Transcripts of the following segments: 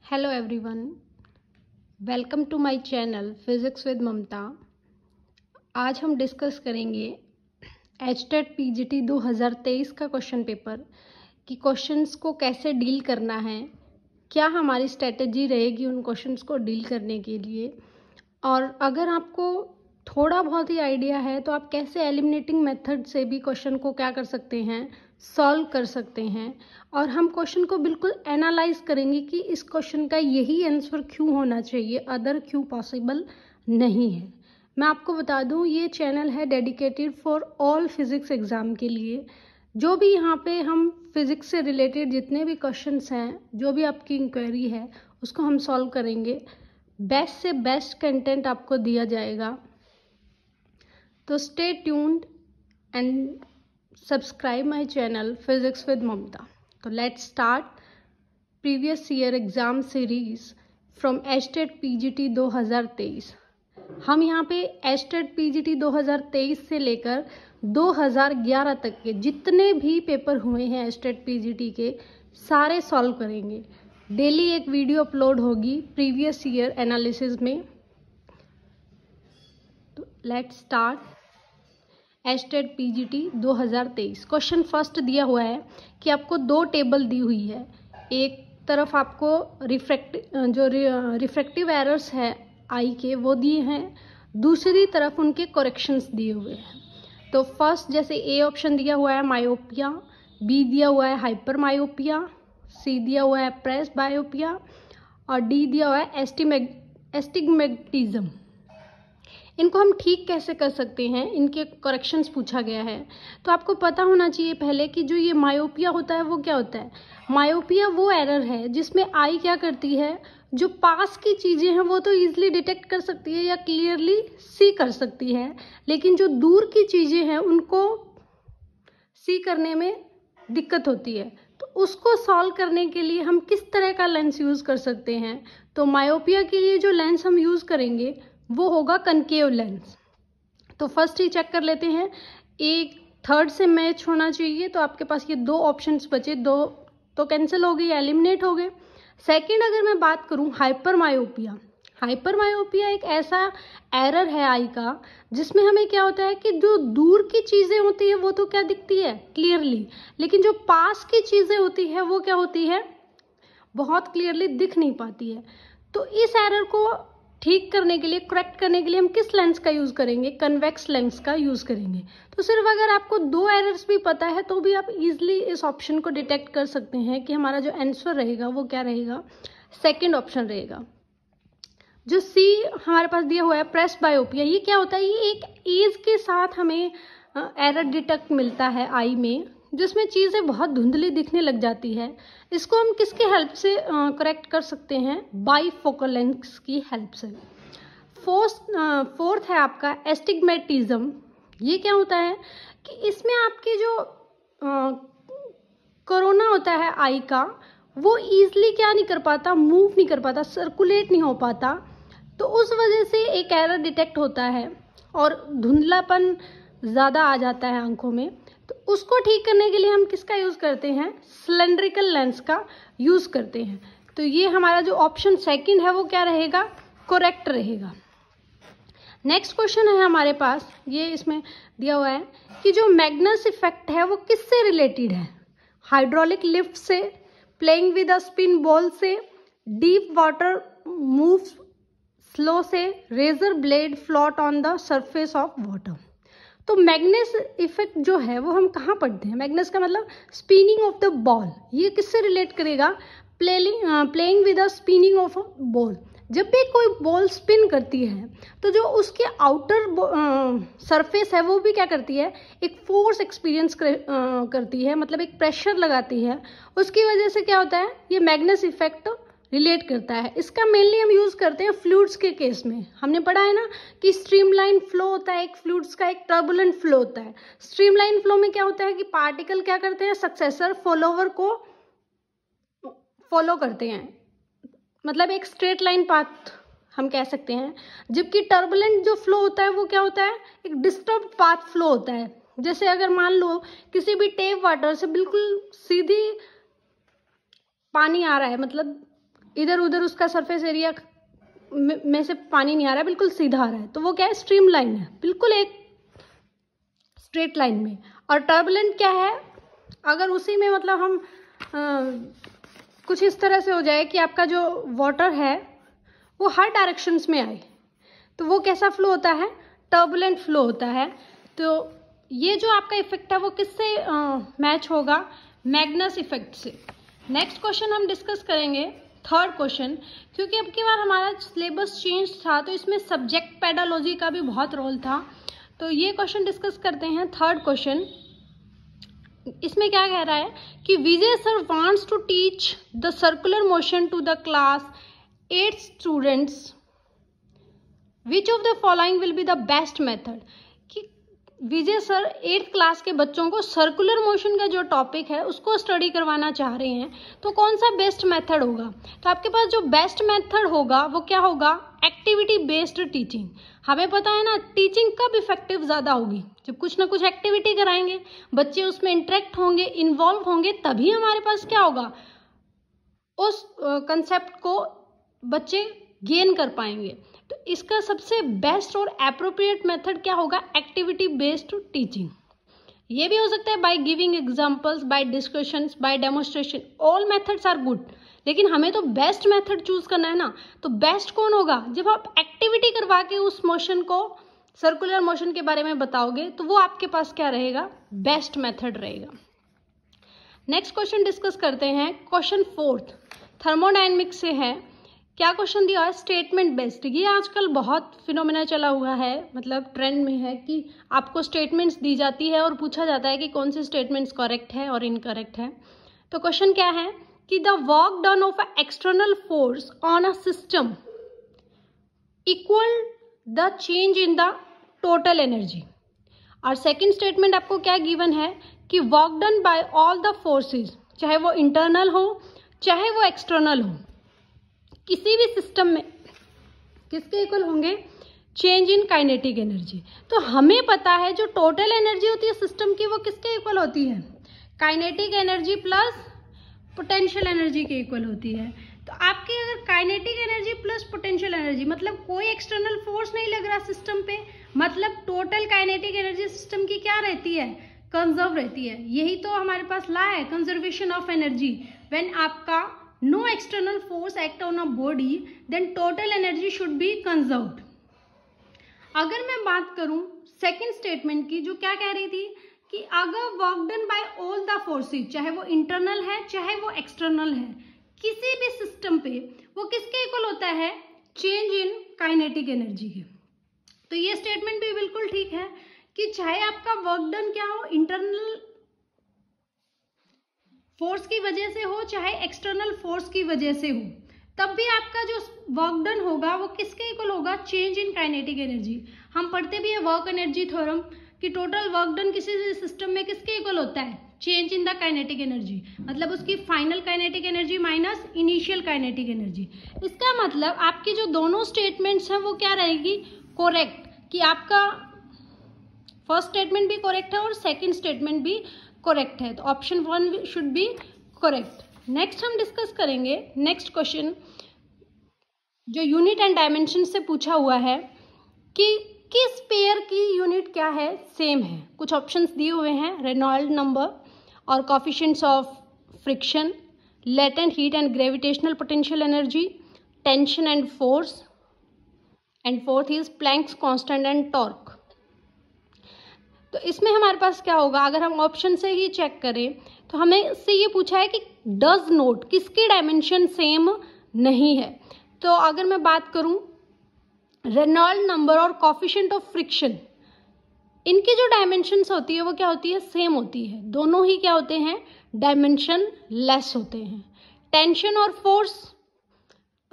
Hello everyone, welcome to my channel physics with Mamta. आज हम discuss करेंगे एचटेट पीजीटी 2023 का क्वेश्चन पेपर कि क्वेश्चंस को कैसे डील करना है, क्या हमारी स्ट्रेटजी रहेगी उन क्वेश्चंस को डील करने के लिए। और अगर आपको थोड़ा बहुत ही आइडिया है तो आप कैसे एलिमिनेटिंग मेथड से भी क्वेश्चन को क्या कर सकते हैं, सॉल्व कर सकते हैं। और हम क्वेश्चन को बिल्कुल एनालाइज करेंगे कि इस क्वेश्चन का यही आंसर क्यों होना चाहिए, अदर क्यों पॉसिबल नहीं है। मैं आपको बता दूं, ये चैनल है dedicated for all physics exam के लिए। जो भी यहाँ पे हम फिज़िक्स से रिलेटेड जितने भी क्वेश्चंस हैं, जो भी आपकी इंक्वायरी है, उसको हम सॉल्व करेंगे। बेस्ट से बेस्ट कंटेंट आपको दिया जाएगा। तो stay tuned and subscribe my channel physics with Mamta. तो let's start previous year exam series from HTET PGT 2023। हम यहाँ पे एचटेट पीजीटी 2023 से लेकर 2011 तक के जितने भी पेपर हुए हैं एचटेट पीजीटी के सारे सॉल्व करेंगे। डेली एक वीडियो अपलोड होगी प्रीवियस ईयर एनालिसिस में। तो let's start HTET PGT 2023। Question first दिया हुआ है कि आपको दो टेबल दी हुई है। एक तरफ आपको रिफ्रैक्टिव एरर्स है आई के, वो दिए हैं, दूसरी तरफ उनके करेक्शंस दिए हुए हैं। तो फर्स्ट जैसे ए ऑप्शन दिया हुआ है मायोपिया, बी दिया हुआ है हाइपर मायोपिया, सी दिया हुआ है प्रेस बायोपिया और डी दिया हुआ है एस्टिग्मेटिज्म। इनको हम ठीक कैसे कर सकते हैं, इनके करेक्शंस पूछा गया है। तो आपको पता होना चाहिए पहले कि जो ये मायोपिया होता है वो क्या होता है। मायोपिया वो एरर है जिसमें आई क्या करती है, जो पास की चीज़ें हैं वो तो ईजिली डिटेक्ट कर सकती है या क्लियरली सी कर सकती है, लेकिन जो दूर की चीज़ें हैं उनको सी करने में दिक्कत होती है। तो उसको सॉल्व करने के लिए हम किस तरह का लेंस यूज़ कर सकते हैं। तो मायोपिया के लिए जो लेंस हम यूज़ करेंगे वो होगा कनकेव लेंस। तो फर्स्ट ही चेक कर लेते हैं, एक थर्ड से मैच होना चाहिए। तो आपके पास ये दो ऑप्शंस बचे, दो तो कैंसिल हो गए, एलिमिनेट हो गए। सेकंड अगर मैं बात करूं हाइपर मायोपिया, हाइपर मायोपिया एक ऐसा एरर है आई का जिसमें हमें क्या होता है कि जो दूर की चीज़ें होती है वो तो क्या दिखती है क्लियरली, लेकिन जो पास की चीज़ें होती है वो क्या होती है, बहुत क्लियरली दिख नहीं पाती है। तो इस एरर को ठीक करने के लिए, करेक्ट करने के लिए हम किस लेंस का यूज़ करेंगे, कन्वेक्स लेंस का यूज़ करेंगे। तो सिर्फ अगर आपको दो एरर्स भी पता है तो भी आप इजीली इस ऑप्शन को डिटेक्ट कर सकते हैं कि हमारा जो आंसर रहेगा वो क्या रहेगा, सेकंड ऑप्शन रहेगा। जो सी हमारे पास दिया हुआ है प्रेस बायोपिया, ये क्या होता है, ये एक एज के साथ हमें एरर डिटेक्ट मिलता है आई में, जिसमें चीज़ें बहुत धुंधली दिखने लग जाती है। इसको हम किसके हेल्प से करेक्ट कर सकते हैं, बाईफोकल लेंस की हेल्प से। फोर्थ है आपका एस्टिग्मेटिज्म। ये क्या होता है कि इसमें आपके जो कोरोना होता है आई का, वो ईजिली क्या नहीं कर पाता, मूव नहीं कर पाता, सर्कुलेट नहीं हो पाता। तो उस वजह से एक एरर डिटेक्ट होता है और धुंधलापन ज़्यादा आ जाता है आंखों में। तो उसको ठीक करने के लिए हम किसका यूज़ करते हैं, सिलेंड्रिकल लेंस का यूज़ करते हैं। तो ये हमारा जो ऑप्शन सेकंड है वो क्या रहेगा, करेक्ट रहेगा। नेक्स्ट क्वेश्चन है हमारे पास, ये इसमें दिया हुआ है कि जो मैग्नस इफेक्ट है वो किससे रिलेटेड है, हाइड्रोलिक लिफ्ट से, playing with a spin ball से, डीप वाटर मूव स्लो से, razor blade float on the surface of water. तो मैग्नस इफेक्ट जो है वो हम कहाँ पढ़ते हैं, मैग्नस का मतलब स्पिनिंग ऑफ द बॉल। ये किससे रिलेट करेगा, playing with the spinning of a ball. जब भी कोई बॉल स्पिन करती है तो जो उसके आउटर सरफेस है वो भी क्या करती है, एक फोर्स एक्सपीरियंस करती है, मतलब एक प्रेशर लगाती है। उसकी वजह से क्या होता है, ये मैग्नस इफेक्ट रिलेट करता है। इसका मेनली हम यूज़ करते हैं फ्लूइड्स के केस में। हमने पढ़ा है ना कि स्ट्रीमलाइन फ्लो होता है एक फ्लूइड्स का, एक टर्बुलेंट फ्लो होता है। स्ट्रीमलाइन फ्लो में क्या होता है कि पार्टिकल क्या करते हैं, सक्सेसर फॉलोवर को फॉलो करते हैं, मतलब एक स्ट्रेट लाइन पाथ हम कह सकते हैं। जबकि टर्बुलेंट जो फ्लो होता है वो क्या होता है, एक डिस्टर्ब पाथ फ्लो होता है। जैसे अगर मान लो किसी भी टेप वाटर से बिल्कुल सीधी पानी आ रहा है, मतलब इधर उधर उसका सरफेस एरिया में से पानी नहीं आ रहा है, बिल्कुल सीधा आ रहा है, तो वो क्या है, स्ट्रीम लाइन है, बिल्कुल एक स्ट्रेट लाइन में। और टर्बुलेंट क्या है, अगर उसी में मतलब हम कुछ इस तरह से हो जाए कि आपका जो वाटर है वो हर डायरेक्शंस में आए, तो वो कैसा फ्लो होता है, टर्बुलेंट फ्लो होता है। तो ये जो आपका इफेक्ट है वो किससे मैच होगा, मैग्नस इफेक्ट से। नेक्स्ट क्वेश्चन हम डिस्कस करेंगे, थर्ड क्वेश्चन, क्योंकि अब की बार हमारा सिलेबस चेंज था तो इसमें सब्जेक्ट पेडालॉजी का भी बहुत रोल था। तो ये क्वेश्चन डिस्कस करते हैं, थर्ड क्वेश्चन। इसमें क्या कह रहा है कि Vijay sir wants to teach the circular motion to the class 8 students, which of the following will be the best method. कि विजय सर 8th क्लास के बच्चों को सर्कुलर मोशन का जो टॉपिक है उसको स्टडी करवाना चाह रहे हैं, तो कौन सा बेस्ट मेथड होगा। तो आपके पास जो बेस्ट मेथड होगा वो क्या होगा, एक्टिविटी बेस्ड टीचिंग। हमें पता है ना, टीचिंग कब इफेक्टिव ज़्यादा होगी, जब कुछ ना कुछ एक्टिविटी कराएंगे, बच्चे उसमें इंटरेक्ट होंगे, इन्वॉल्व होंगे, तभी हमारे पास क्या होगा, उस कंसेप्ट को बच्चे गेन कर पाएंगे। तो इसका सबसे बेस्ट और एप्रोप्रिएट मेथड क्या होगा, एक्टिविटी बेस्ड टीचिंग। ये भी हो सकता है by giving examples, by discussions, by demonstration, all methods are good, लेकिन हमें तो बेस्ट मेथड चूज करना है ना। तो बेस्ट कौन होगा, जब आप एक्टिविटी करवा के उस मोशन को, सर्कुलर मोशन के बारे में बताओगे, तो वो आपके पास क्या रहेगा, बेस्ट मेथड रहेगा। नेक्स्ट क्वेश्चन डिस्कस करते हैं, क्वेश्चन 4th थर्मोडायनेमिक्स से है। क्या क्वेश्चन दिया है, स्टेटमेंट बेस्ड। ये आजकल बहुत फिनोमेना चला हुआ है, मतलब ट्रेंड में है कि आपको स्टेटमेंट्स दी जाती है और पूछा जाता है कि कौन सी स्टेटमेंट्स करेक्ट है और इनकरेक्ट है। तो क्वेश्चन क्या है कि the work done of a external force on a system equal the change in the total energy. और सेकेंड स्टेटमेंट आपको क्या गिवन है कि work done by all the forces, चाहे वो इंटरनल हो चाहे वो एक्सटर्नल हो, किसी भी सिस्टम में किसके इक्वल होंगे, चेंज इन काइनेटिक एनर्जी। तो हमें पता है जो टोटल एनर्जी होती है सिस्टम की वो किसके इक्वल होती है, kinetic energy plus potential energy के इक्वल होती है। तो आपकी अगर kinetic energy plus potential energy, मतलब कोई एक्सटर्नल फोर्स नहीं लग रहा सिस्टम पे, मतलब टोटल काइनेटिक एनर्जी सिस्टम की क्या रहती है, कंजर्व रहती है। यही तो हमारे पास ला है, कंजर्वेशन ऑफ एनर्जी। व्हेन आपका no external force act on a body then total energy should be conserved। अगर मैं बात करूं सेकेंड स्टेटमेंट की, जो क्या कह रही थी कि अगर work done by all the forces, चाहे वो इंटरनल है चाहे वो एक्सटर्नल है, किसी भी सिस्टम पे वो किसके इक्वल होता है, चेंज इन काइनेटिक एनर्जी के। तो ये स्टेटमेंट भी बिल्कुल ठीक है कि चाहे आपका वर्क डन क्या हो, इंटरनल फोर्स की वजह से हो चाहे एक्सटर्नल फोर्स की वजह से हो, तब भी आपका जो वर्क डन होगा वो किसके इक्वल होगा, चेंज इन काइनेटिक एनर्जी। हम पढ़ते भी है वर्क एनर्जी थ्योरम कि टोटल वर्क डन किसी भी सिस्टम में किसके इक्वल होता है, change in the kinetic energy, मतलब उसकी final kinetic energy minus initial kinetic energy. इसका मतलब आपकी जो दोनों स्टेटमेंट्स हैं वो क्या रहेगी, करेक्ट, कि आपका फर्स्ट स्टेटमेंट भी करेक्ट है और सेकेंड स्टेटमेंट भी करेक्ट है। तो option 1 should be correct. Next हम डिस्कस करेंगे नेक्स्ट क्वेश्चन, जो यूनिट एंड डायमेंशन से पूछा हुआ है कि किस पेयर की यूनिट क्या है, सेम है। कुछ ऑप्शंस दिए हुए हैं, रेनॉल्ड नंबर और coefficients of friction, latent heat and gravitational potential energy, tension and force, and fourth is Planck's constant and torque. तो इसमें हमारे पास क्या होगा, अगर हम ऑप्शन से ही चेक करें तो हमें इससे ये पूछा है कि डज नोट, किसकी डायमेंशन सेम नहीं है। तो अगर मैं बात करूं रेनॉल्ड नंबर और कोफिशिएंट ऑफ फ्रिक्शन, इनकी जो डायमेंशंस होती है वो क्या होती है, सेम होती है। दोनों ही क्या होते हैं, डायमेंशन लेस होते हैं। टेंशन और फोर्स,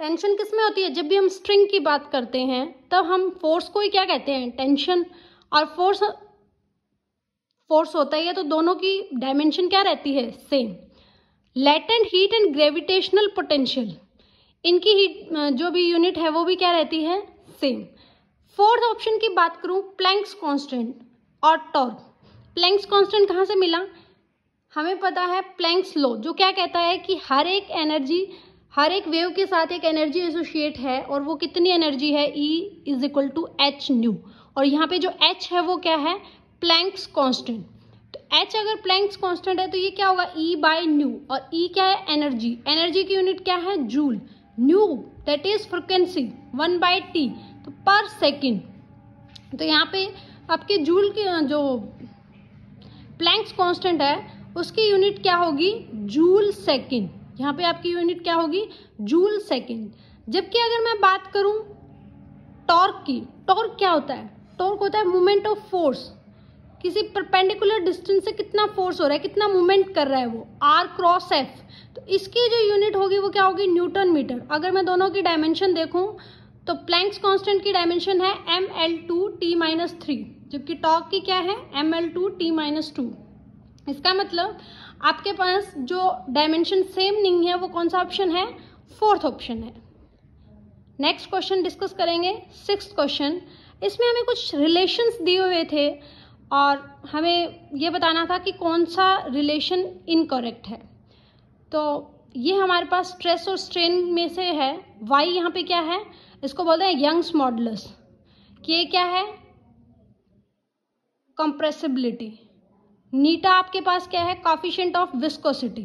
टेंशन किस में होती है, जब भी हम स्ट्रिंग की बात करते हैं तब हम फोर्स को ही क्या कहते हैं, टेंशन, और फोर्स होता ही है, तो दोनों की डायमेंशन क्या रहती है, same. Latent heat and gravitational potential, इनकी हीट जो भी यूनिट है वो भी क्या रहती है, सेम। फोर्थ ऑप्शन की बात करूं, प्लैंक्स कांस्टेंट और टॉर्क। प्लैंक्स कांस्टेंट कहाँ से मिला, हमें पता है प्लैंक्स लॉ जो क्या कहता है कि हर एक एनर्जी, हर एक वेव के साथ एक एनर्जी एसोसिएट है और वो कितनी एनर्जी है, E is equal to H nu. और यहाँ पे जो H है वो क्या है, प्लैंक्स कांस्टेंट। तो H अगर प्लैंक्स कांस्टेंट है तो ये क्या होगा, E बाय न्यू। और E क्या है, एनर्जी। एनर्जी की यूनिट क्या है, joule. Knew that is frequency 1/T, तो पर सेकेंड। तो यहाँ पे आपके जूल की जो प्लैंक्स कांस्टेंट है उसकी यूनिट क्या होगी, जूल सेकेंड। यहाँ पे आपकी यूनिट क्या होगी, जूल सेकेंड। जबकि अगर मैं बात करूं टॉर्क की, टॉर्क क्या होता है, टॉर्क होता है मूवमेंट ऑफ फोर्स। किसी परपेंडिकुलर डिस्टेंस से कितना फोर्स हो रहा है, कितना मूवमेंट कर रहा है वो, R क्रॉस F। तो इसकी जो यूनिट होगी वो क्या होगी, न्यूटन मीटर। अगर मैं दोनों की डायमेंशन देखूं तो प्लैंक्स कांस्टेंट की डायमेंशन है mL2T-3, जबकि टॉर्क की क्या है, mL2T-2। इसका मतलब आपके पास जो डायमेंशन सेम नहीं है वो कौन सा ऑप्शन है, फोर्थ ऑप्शन है। नेक्स्ट क्वेश्चन डिस्कस करेंगे, सिक्स्थ क्वेश्चन। इसमें हमें कुछ रिलेशंस दिए हुए थे और हमें ये बताना था कि कौन सा रिलेशन इनकरेक्ट है। तो ये हमारे पास स्ट्रेस और स्ट्रेन में से है। वाई यहाँ पे क्या है, इसको बोलते हैं यंग्स मॉडुलस। ये क्या है, कंप्रेसिबिलिटी। नीटा आपके पास क्या है, कोएफिशिएंट ऑफ विस्कोसिटी।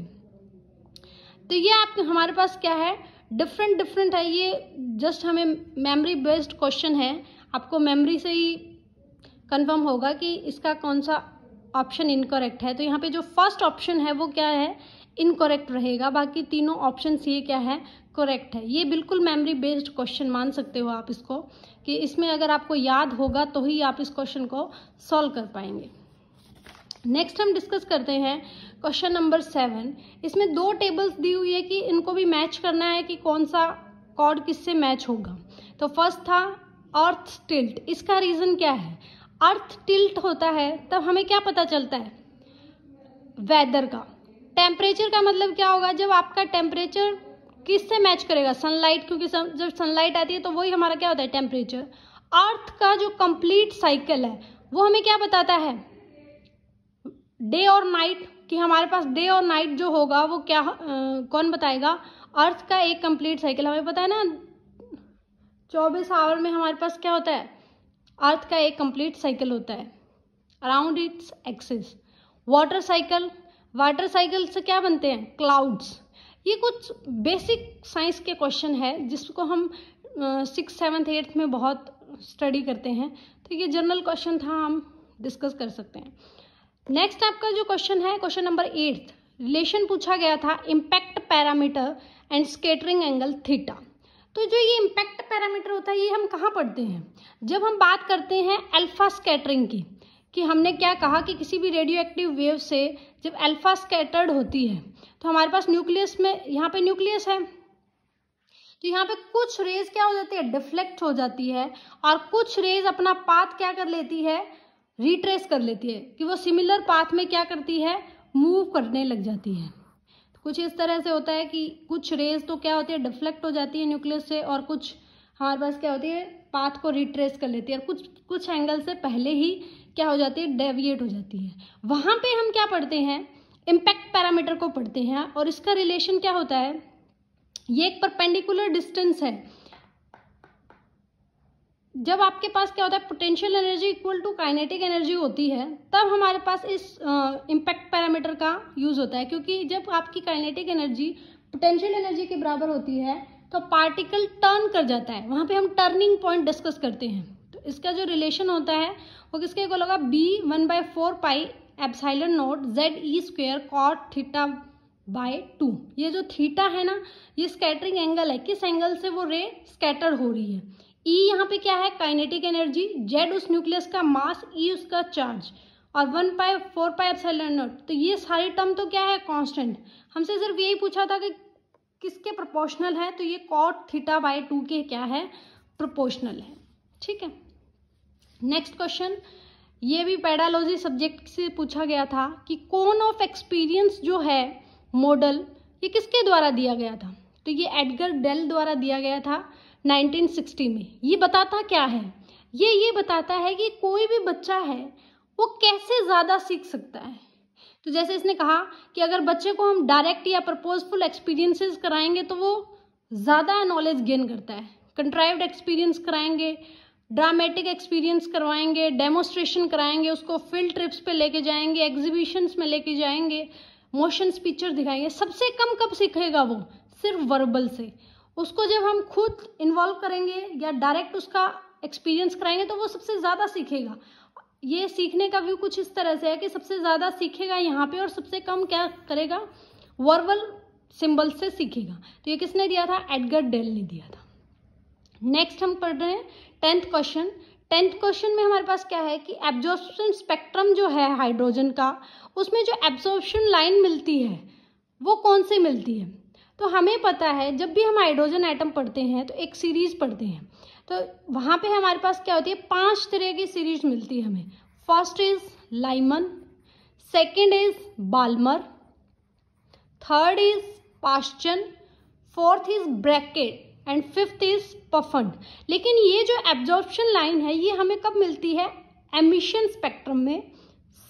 तो ये आप हमारे पास क्या है, डिफरेंट है। ये जस्ट हमें मेमोरी बेस्ड क्वेश्चन है, आपको मेमोरी से ही कंफर्म होगा कि इसका कौन सा ऑप्शन इनकरेक्ट है। तो यहाँ पे जो फर्स्ट ऑप्शन है वो क्या है, इनकरेक्ट रहेगा। बाकी तीनों ऑप्शन ये क्या है, करेक्ट है। ये बिल्कुल मेमोरी बेस्ड क्वेश्चन मान सकते हो आप इसको, कि इसमें अगर आपको याद होगा तो ही आप इस क्वेश्चन को सॉल्व कर पाएंगे। नेक्स्ट हम डिस्कस करते हैं क्वेश्चन नंबर 7। इसमें दो टेबल्स दी हुई है कि इनको भी मैच करना है कि कौन सा कॉर्ड किससे मैच होगा। तो फर्स्ट था अर्थ टिल्ट। इसका रीजन क्या है, अर्थ टिल्ट होता है तब हमें क्या पता चलता है, वेदर का। टेम्परेचर का मतलब क्या होगा, जब आपका टेम्परेचर किससे मैच करेगा, सनलाइट, क्योंकि जब सनलाइट आती है तो वही हमारा क्या होता है, टेम्परेचर। अर्थ का जो कंप्लीट साइकिल है वो हमें क्या बताता है, डे और नाइट, कि हमारे पास डे और नाइट जो होगा वो क्या कौन बताएगा, अर्थ का एक कंप्लीट साइकिल। हमें पता है ना 24 आवर में हमारे पास क्या होता है, अर्थ का एक कंप्लीट साइकिल होता है around its axis. Water cycle, water cycle से क्या बनते हैं, क्लाउड्स। ये कुछ बेसिक साइंस के क्वेश्चन है जिसको हम 6th 7th 8th में बहुत स्टडी करते हैं। तो ये जनरल क्वेश्चन था, हम डिस्कस कर सकते हैं। नेक्स्ट आपका जो क्वेश्चन है, क्वेश्चन नंबर 8, रिलेशन पूछा गया था impact parameter and scattering angle theta. तो जो ये इम्पैक्ट पैरामीटर होता है ये हम कहाँ पढ़ते हैं, जब हम बात करते हैं अल्फा स्कैटरिंग की, कि हमने क्या कहा कि किसी भी रेडियो एक्टिव वेव से जब अल्फा स्कैटर्ड होती है तो हमारे पास न्यूक्लियस में, यहाँ पे न्यूक्लियस है, तो यहाँ पे कुछ रेज क्या हो जाती है, डिफ्लेक्ट हो जाती है, और कुछ रेज अपना पाथ क्या कर लेती है, रिट्रेस कर लेती है, कि वो सिमिलर पाथ में क्या करती है, मूव करने लग जाती है। तो कुछ इस तरह से होता है कि कुछ रेज तो क्या होती है, डिफ्लेक्ट हो जाती है न्यूक्लियस से, और कुछ हमारे पास क्या होती है, पाथ को रिट्रेस कर लेती है, और कुछ एंगल से पहले ही क्या हो जाती है, डेविएट हो जाती है। वहाँ पे हम क्या पढ़ते हैं, इम्पैक्ट पैरामीटर को पढ़ते हैं, और इसका रिलेशन क्या होता है, ये एक परपेंडिकुलर डिस्टेंस है। जब आपके पास क्या होता है, potential energy equal to kinetic energy होती है, तब हमारे पास इस इम्पैक्ट पैरामीटर का यूज होता है। क्योंकि जब आपकी काइनेटिक एनर्जी पोटेंशियल एनर्जी के बराबर होती है तो पार्टिकल टर्न कर जाता है, वहाँ पे हम टर्निंग पॉइंट डिस्कस करते हैं। तो इसका जो रिलेशन होता है वो किसके इक्वल होगा, B1/4 pi epsilon not ZE² cot θ/2। ये जो थीटा है ना, ये स्कैटरिंग एंगल है, किस एंगल से वो रे स्कैटर हो रही है। E यहाँ पे क्या है, काइनेटिक एनर्जी, Z उस न्यूक्लियस का मास, E उसका चार्ज, और 1/4 पाई एप्सिलॉन नॉट। तो ये सारी टर्म तो क्या है, कांस्टेंट। हमसे सिर्फ यही पूछा था कि किसके प्रोपोर्शनल है, तो ये cot θ/2 के क्या है, प्रोपोर्शनल है। ठीक है। नेक्स्ट क्वेश्चन, ये भी पेडालॉजी सब्जेक्ट से पूछा गया था कि कोन ऑफ एक्सपीरियंस जो है मॉडल, ये किसके द्वारा दिया गया था। तो ये एडगर डेल द्वारा दिया गया था 1960 में। ये बताता क्या है, ये बताता है कि कोई भी बच्चा है वो कैसे ज़्यादा सीख सकता है। तो जैसे इसने कहा कि अगर बच्चे को हम डायरेक्ट या प्रपोजफुल एक्सपीरियंसेस कराएंगे तो वो ज़्यादा नॉलेज गेन करता है। कंट्राइव्ड एक्सपीरियंस कराएंगे, ड्रामेटिक एक्सपीरियंस करवाएंगे, डेमोस्ट्रेशन कराएंगे, उसको फील्ड ट्रिप्स पे लेके जाएंगे, एग्जीबिशंस में लेके जाएंगे, मोशन पिक्चर दिखाएंगे। सबसे कम कब सीखेगा वो? सिर्फ वर्बल से। उसको जब हम खुद इन्वॉल्व करेंगे या डायरेक्ट उसका एक्सपीरियंस कराएंगे तो वो सबसे ज़्यादा सीखेगा। ये सीखने का व्यू कुछ इस तरह से है कि सबसे ज़्यादा सीखेगा यहाँ पे और सबसे कम क्या करेगा? वर्बल सिंबल से सीखेगा। तो ये किसने दिया था? एडगर डेल ने दिया था। नेक्स्ट हम पढ़ रहे हैं 10th क्वेश्चन। 10th क्वेश्चन में हमारे पास क्या है कि एब्जॉर्प्शन स्पेक्ट्रम जो है हाइड्रोजन का, उसमें जो एब्जॉर्प्शन लाइन मिलती है वो कौन सी मिलती है? तो हमें पता है जब भी हम हाइड्रोजन एटम पढ़ते हैं तो एक सीरीज पढ़ते हैं, तो वहाँ पे हमारे पास क्या होती है? 5 तरह की सीरीज मिलती है हमें। First is Lyman, second is Balmer, third is Paschen, fourth is Brackett and fifth is Pfund. लेकिन ये जो एब्जॉर्प्शन लाइन है ये हमें कब मिलती है? एमिशन स्पेक्ट्रम में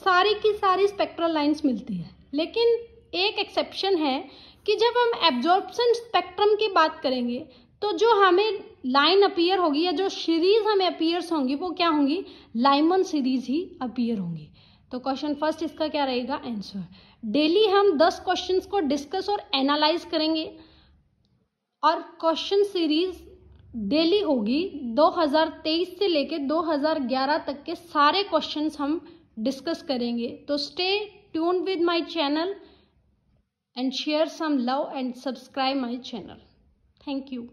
सारी की सारी स्पेक्ट्रल लाइंस मिलती है। लेकिन एक एक्सेप्शन है कि जब हम एब्जॉर्प्शन स्पेक्ट्रम की बात करेंगे तो जो हमें लाइन अपीयर होगी या जो सीरीज हमें अपीयर्स होंगी वो क्या होंगी? लाइमन सीरीज ही अपीयर होंगी। तो क्वेश्चन फर्स्ट इसका क्या रहेगा? आंसर। डेली हम 10 क्वेश्चंस को डिस्कस और एनालाइज करेंगे और क्वेश्चन सीरीज डेली होगी। 2023 से लेके 2011 तक के सारे क्वेश्चंस हम डिस्कस करेंगे। तो stay tune with my channel and share some love and subscribe my channel. Thank you.